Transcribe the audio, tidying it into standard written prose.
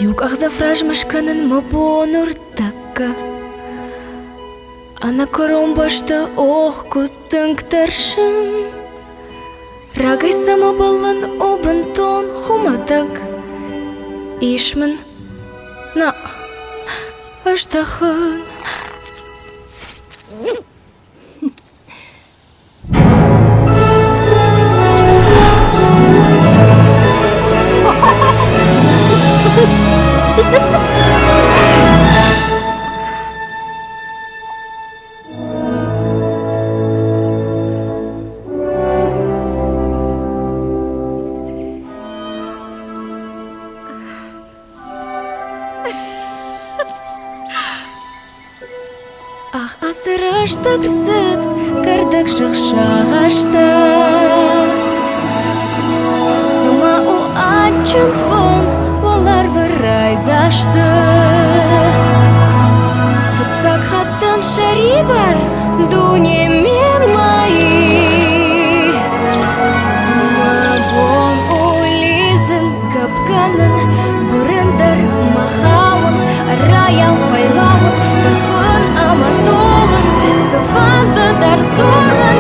Юках зафражмышканын мобонур такка. Ана коромбашта ох кутынк таршын. Рагай самобалын обынтон хуматак. Ишмін на аштахын. Ах, асыраштак сыт, кардак шықшағашта. Сума у ачын фон, олар вырай зашты. Фыцак хаттан шарибар, дунеме маи. Мабон улизын капканын, бурындар махауын, раян файлауын, тахын аматолын, сыфанды дар зорын,